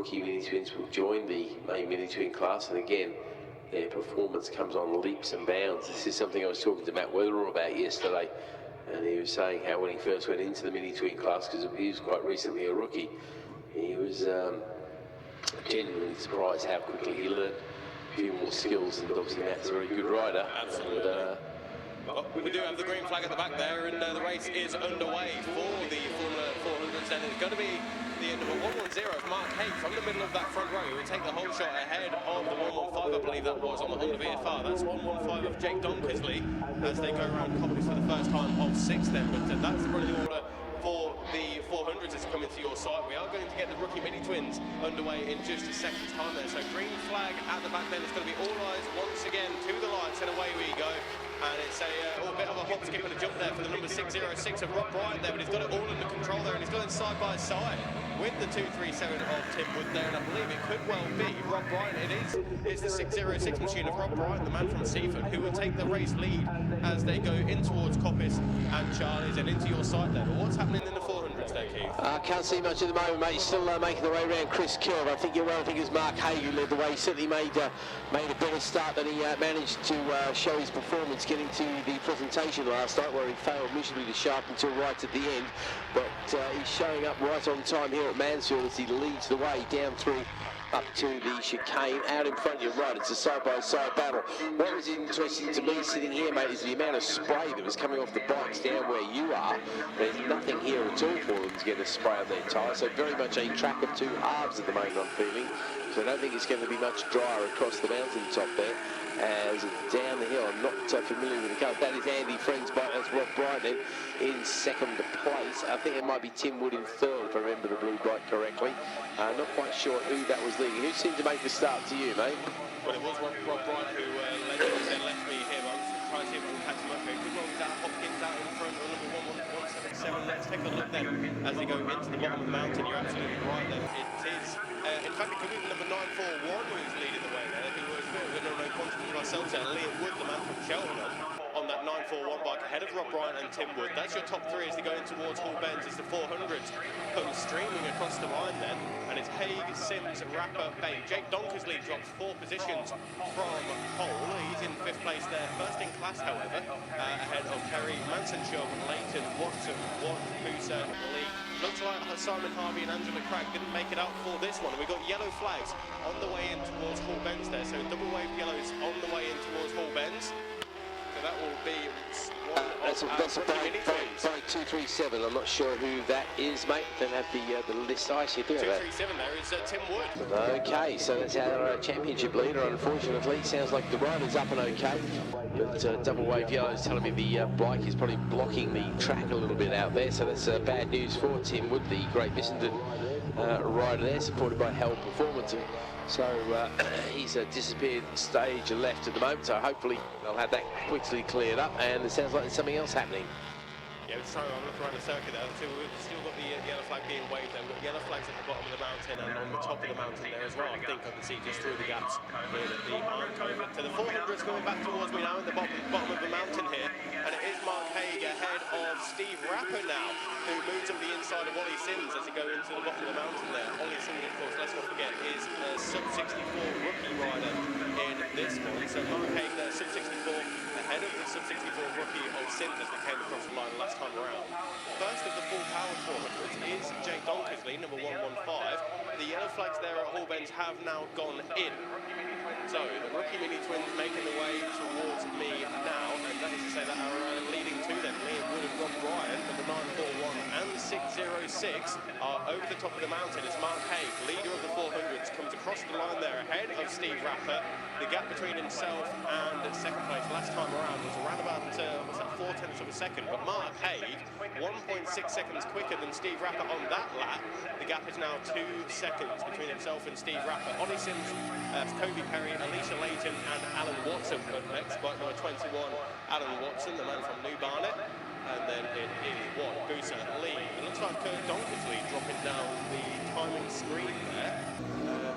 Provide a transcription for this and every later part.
rookie Minitwins will join the main Minitwin class, and again, their performance comes on leaps and bounds. This is something I was talking to Matt Weatherall about yesterday, and he was saying how when he first went into the Minitwin class, because he was quite recently a rookie, he was genuinely surprised how quickly he learned a few more skills, and obviously Matt's a very good rider. Absolutely. And, well, we do have the green flag at the back there, and the race is underway for the Formula 400s, and it's going to be the number 110 of Mark Hay from the middle of that front row. He would take the whole shot ahead of the 115, I believe that was, on the Honda VFR. That's 115 of Jake Donkersley as they go around copies for the first time of 6 then, but that's the running order for the 400s is coming to your side. We are going to get the rookie Minitwins underway in just a second's time there. So green flag at the back then. It's going to be all eyes once again to the lights, and away we go. And it's a bit of a hop, skip and a jump there for the number 606 of Rob Bryant there, but he's got it all under control there, and he's got it side by side with the 237 of Tim Wood there, and I believe it could well be Rob Bryant. It's the 606 machine of Rob Bryant, the man from Seaford, who will take the race lead as they go in towards Coppice and Charlie's and into your side there. But what's happening in the 400s there, Keith? I can't see much at the moment, mate. He's still making the way around Chris Kill. I think it was Mark Hay who led the way. He certainly made a better start than he managed to show his performance getting to the presentation last night, where he failed miserably to sharp until right at the end. But he's showing up right on time here at Mansfield as he leads the way down through up to the chicane. Out in front of you, right, it's a side-by-side battle. What was interesting to me sitting here, mate, is the amount of spray that was coming off the bikes down where you are. There's nothing here at all for them to get a spray on their tyres, so very much a track of two halves at the moment, I'm feeling. So I don't think it's going to be much drier across the mountain top there. As down the hill, I'm not familiar with the car. That is Andy Friend's bike. That's Rob Bryant in second place. I think it might be Tim Wood in third, if I remember the blue bike correctly. Not quite sure who that was leading. Who seemed to make the start to you, mate? Well, it was Rob Bryant who led me here. I was trying to see if we can catch him up here. Good roll down, Hopkins out in front of number 177. Let's take a look then as they go into the bottom of the mountain. You're absolutely right there. It is, in fact, it could be number 941 who's leading the way there. Who was a bit of a quantity for ourselves there. Liam Wood, the man from Cheltenham, on that 941 bike ahead of Rob Bryant and Tim Wood. That's your top three as they go in towards Hall Bends as the 400s come streaming across the line then. And it's Haig, Sims, Rapper, Bay. Jake Donkersley drops 4 positions from pole. He's in 5th place there. First in class, however, ahead of Kerry, Manson-Shove, Leighton, Watson, Watt, Musa, Lee. Looks like Simon Harvey and Angela Craig didn't make it out for this one. We've got yellow flags on the way in towards Hall Bends there. So double wave yellows on the way in towards Hall Bends. So that will be that's a break 237. I'm not sure who that is, mate. Don't have the list. I see. 237 there is Tim Wood. Okay, so that's our championship leader. Unfortunately, sounds like the rider's up and okay, but double wave yellow is telling me the bike is probably blocking the track a little bit out there. So that's bad news for Tim Wood, the Great Bissenden rider there, supported by Hell Performance. So he's disappeared stage left at the moment, so hopefully they'll have that quickly cleared up, and it sounds like there's something else happening. Yeah, so I'm looking around the circuit there. So we've still got the yellow flag being waved there. We've got yellow flags at the bottom of the mountain and on the top of the mountain there as well. I think I can see just through the gaps here that the arm over to the 400s coming back towards me now in the bottom of the mountain here. And it is Mark Haig ahead of Steve Rapper now, who moves up the inside of Ollie Sims as he goes into the bottom of the mountain there. Ollie Sims, of course, let's not forget, is a sub-64 rookie rider in this one. So Mark Haig there, sub-64, ahead of the sub-64 rookie of Sims as they came across the line last time around. First of the full power 400s is Jake Donkersley, number 115. The yellow flags there at Hall Bends have now gone in. So the rookie Minitwins making the way towards me now, and that is to say that our leading two then, Liam Wood and Rob Bryant, number 941 and 606, are over the top of the mountain as Mark Haig, leader of the 400s, comes across the line there ahead of Steve Rapper. The gap between himself and second place last time around was around about, 4/10 of a second, but Mark Haig, 1.6 seconds quicker than Steve Rapper on that lap. The gap is now 2 seconds between himself and Steve Rapper. Ollie Sims, Kobe Perry, Alicia Leighton and Alan Watson up next. Bike number 21, Alan Watson, the man from New Barnet. And then it is Watt, Booser, Lee. It looks like Donkersley dropping down the timing screen there.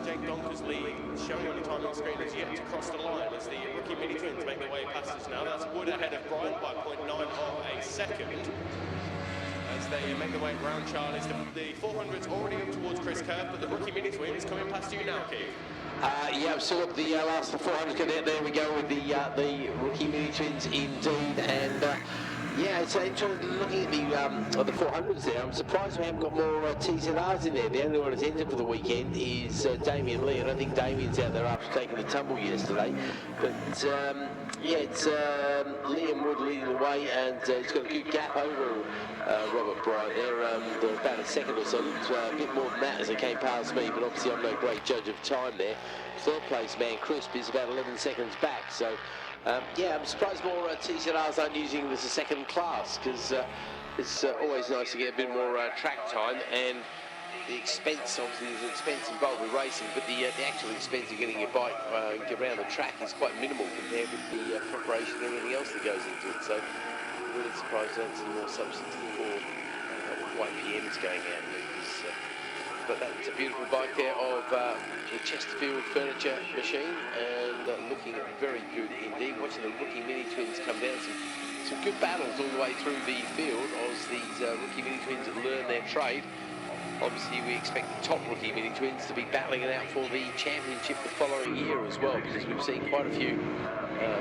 Jake Donkersley showing on the timing screen as yet to cross the line as the rookie Minitwins make their way past us now. That's Wood ahead of Bryant by 0.9 of a second. as they make their way round Charlie's. The 400's already up towards Chris Kerr, but the rookie Minitwins is coming past you now, Keith. Yeah, I've still got the last 400 cadet. There we go with the rookie Minitwins indeed, and yeah, it's interesting looking at the 400s there. I'm surprised we haven't got more TZRs in there. The only one that's entered for the weekend is Damien Lee. I don't think Damien's out there after taking the tumble yesterday, but yeah, it's Liam Wood leading the way, and he's got a good gap over Robert Bryant. They're about a second or so. Looked a bit more than that as they came past me, but obviously I'm no great judge of time there. Third place man Crisp is about 11 seconds back, so yeah, I'm surprised more TZRs aren't using this as a second class, because it's always nice to get a bit more track time, and the expense, obviously there's an expense involved with racing, but the actual expense of getting your bike around the track is quite minimal compared with the preparation and everything else that goes into it. So I'm really surprised I don't see more substance before white PMs going out there. But that's a beautiful bike there of the Chesterfield furniture machine, and looking very good indeed. Watching the rookie Minitwins come down, some good battles all the way through the field as these rookie Minitwins learn their trade. Obviously we expect the top rookie Minitwins to be battling it out for the championship the following year as well, because we've seen quite a few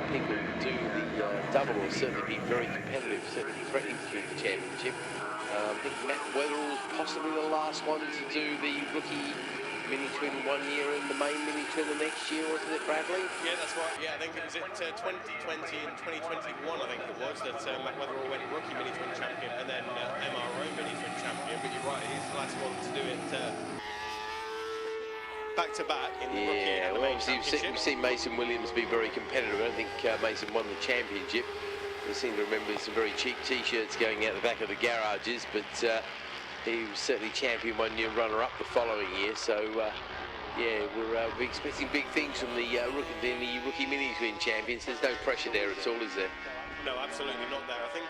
people do the double, or certainly be very competitive, certainly threatening to do the championship. I think Matt Weatherall's possibly the last one to do the rookie Minitwin 1 year and the main Minitwin the next year, wasn't it, Bradley? Yeah, that's right. Yeah, I think it was at 2020 and 2021, I think it was, that Matt Weatherall went rookie Minitwin champion and then MRO Minitwin champion. But you're right, he's the last one to do it back to back in the rookie and the main championship. We've seen Mason Williams be very competitive. I don't think Mason won the championship. We seem to remember some very cheap T-shirts going out the back of the garages, but he was certainly champion 1 year, runner-up the following year. So yeah, we're expecting big things from the rookie Minitwin champions. There's no pressure there at all, is there? No, absolutely not there. I think,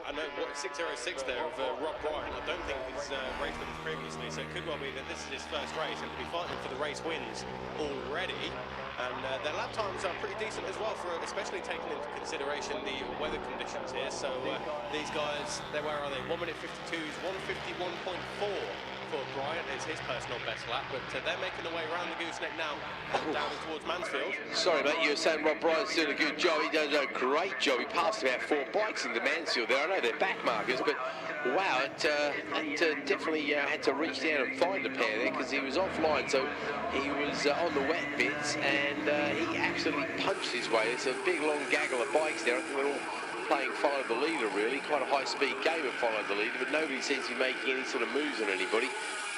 I know, 606 there of Rob Bryant, I don't think he's raced with us previously, so it could well be that this is his first race, and he'll be fighting for the race wins already. And their lap times are pretty decent as well, especially taking into consideration the weather conditions here. So these guys, where are they? 1 minute 52s, 151.4 for Bryant is his personal best lap, but they're making their way around the gooseneck now, down towards Mansfield. Sorry, mate, you were saying Rob Bryant's doing a good job. He does a great job. He passed about 4 bikes into Mansfield there. I know they're back markers, but wow, it definitely had to reach down and find a pair there, because he was offline, so he was on the wet bits, and he absolutely punched his way. There's a big long gaggle of bikes there. I think they're all playing follow the leader, really. Quite a high-speed game of follow the leader, but nobody seems to be making any sort of moves on anybody.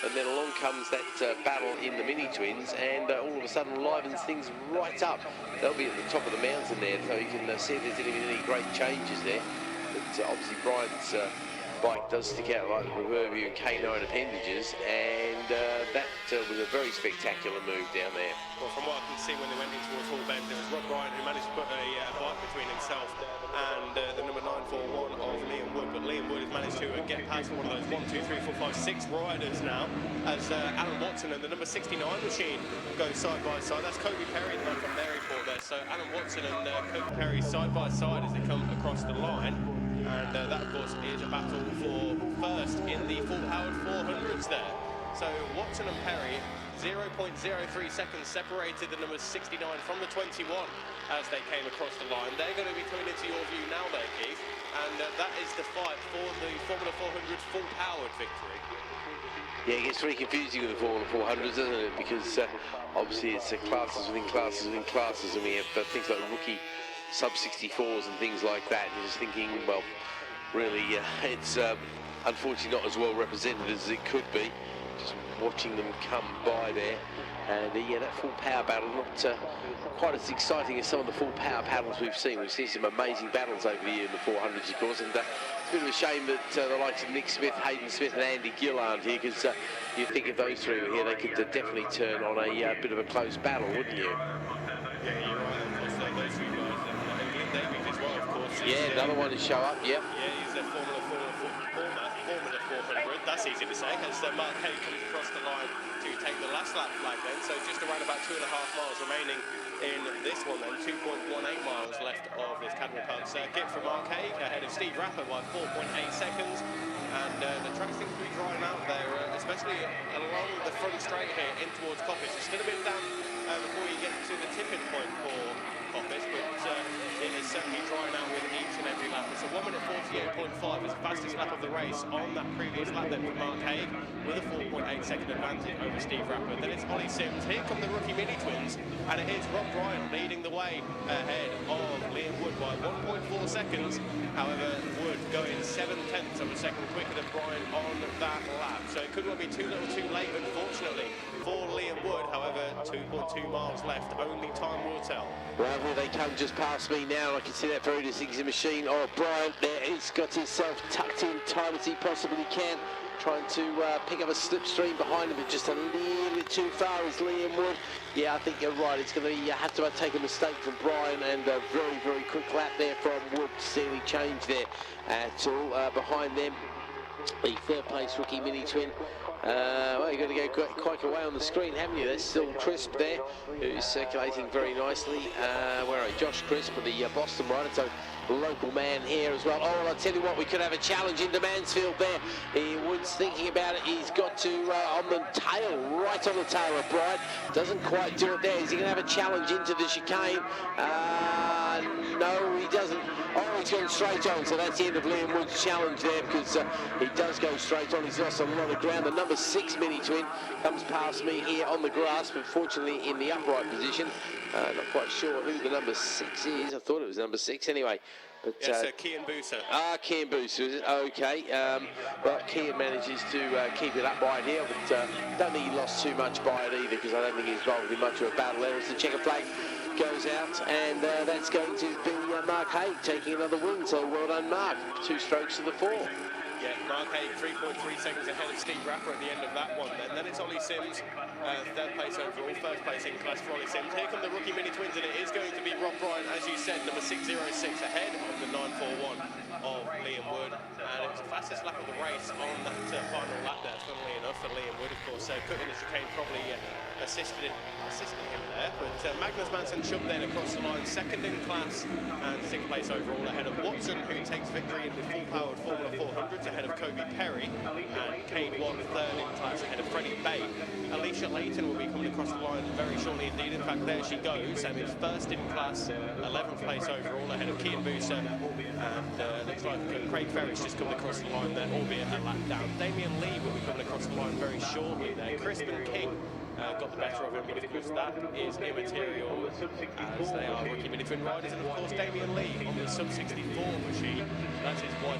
And then along comes that battle in the Minitwins, and all of a sudden livens things right up. They'll be at the top of the mountain there, so you can see if there's any great changes there. But obviously Bryant's bike does stick out like the proverbial K9 appendages, and that was a very spectacular move down there. Well, from what I can see when they went in towards Hall Bend, it was Rob Bryant who managed to put a bike between himself and the number 941 of Liam Wood, but Liam Wood has managed to get past one of those 1, 2, 3, 4, 5, 6 riders now, as Alan Watson and the number 69 machine go side by side. That's Kobe Perry, the man from Maryport there. So Alan Watson and Kobe Perry side by side as they come across the line. And that, of course, is a battle for first in the full-powered 400s there. So Watson and Perry, 0.03 seconds separated the number 69 from the 21 as they came across the line. They're going to be coming into your view now there, Keith. And that is the fight for the Formula 400 full-powered victory. Yeah, it gets very confusing with the Formula 400s, doesn't it? Because obviously it's classes within classes within classes, and we have things like rookie sub-64s and things like that, and you're just thinking, well, really, it's unfortunately not as well represented as it could be. Just watching them come by there, and yeah, that full power battle, not quite as exciting as some of the full power battles we've seen. We've seen some amazing battles over the year in the 400s, of course, and it's a bit of a shame that the likes of Nick Smith, Hayden Smith and Andy Gill aren't here, because you'd think if those three were here, they could definitely turn on a bit of a close battle, wouldn't you? Yeah, you're right. Those three guys, and Davies as well, of course. Yeah, another one to show up, yep. Yeah, he's a Formula 400. That's easy to say, as Mark Hay comes across the line to take the last lap flag then. So just around about 2.5 miles remaining in this one then. 2.18 miles left of this Cadwell Park circuit from Mark Hay, ahead of Steve Rapper by 4.8 seconds. And the track seems to be drying out there, especially along the front straight here in towards Coppice. It's still a bit damp before you get to the tipping point for Coppice, but it is certainly drying out with each and every lap. It's a 1 minute 48.5, it's the fastest lap of the race on that previous lap then for Mark Haig, with a 4.8 second advantage over Steve Rapper. Then it's Ollie Sims. Here come the rookie Minitwins, and it is Rob Bryant leading the way ahead of Liam Wood by 1.4 seconds. However, Wood going 7/10 of a second quicker than Bryant on that lap. So it could well be too little too late, unfortunately, for Liam Wood. However, 2.2 miles left, only time will tell. Well, here they come just past me now. I can see that very distinctive machine. Oh, Bryant there, he's got himself tucked in tight as he possibly can, trying to pick up a slipstream behind him, but just a little bit too far is Liam Wood. Yeah, I think you're right. It's going to have to take a mistake from Bryant, and a very, very quick lap there from Wood. See any change there at all. Behind them, the third place rookie Minitwin. Well, you've got to go quite away on the screen, haven't you? There's still Crisp there, who's circulating very nicely. Where are we? Josh Crisp, the Boston rider, so local man here as well. Oh, well, I'll tell you what, we could have a challenge into Mansfield there. Wood's thinking about it. He's got to on the tail, right on the tail of Bryant. Doesn't quite do it there. Is he going to have a challenge into the chicane? No, he doesn't. Oh, he's gone straight on, so that's the end of Liam Wood's challenge there, because he does go straight on. He's lost a lot of ground. The number 6 Minitwin comes past me here on the grass, but fortunately in the upright position. Not quite sure who the number 6 is. I thought it was number 6 anyway. But, yes, Kian Booser. Kian Booser, is it? Okay. Well, Kian manages to keep it upright here, but don't think he lost too much by it either, because I don't think he's involved in much of a battle there. As the checker flag goes out, and that's going to be Mark Haig taking another win. So well done, Mark. 2 strokes to the 4. Yeah, Mark Haig 3.3 seconds ahead of Steve Rapper at the end of that one. Then it's Ollie Sims, third place overall, first place in class for Ollie Sims. Here come the rookie Minitwins, and it is going to be Rob Bryant, as you said, number 606 ahead of the 941 of Liam Wood. And it was the fastest lap of the race on that final lap there, funnily enough, for Liam Wood, of course. So cutting the chicane probably assisted him there. But Magnus Manson-Chubb then across the line, second in class and 6th place overall ahead of Watson, who takes victory in the full-powered Formula 400s ahead of Kobe Perry, and Cade Watt third in class ahead of Freddie Bay. Alicia Layton will be coming across the line very shortly indeed. In fact, there she goes, and is first in class, 11th place overall ahead of Kian Booser, and looks like Craig Ferry's just coming across the line there, albeit a lap down. Damian Lee will be coming across the line very shortly there. Crispin King got the better of him, but of course that is immaterial, as they are rookie Minitwin riders, and of course Damian Lee on the sub-64 machine. That is what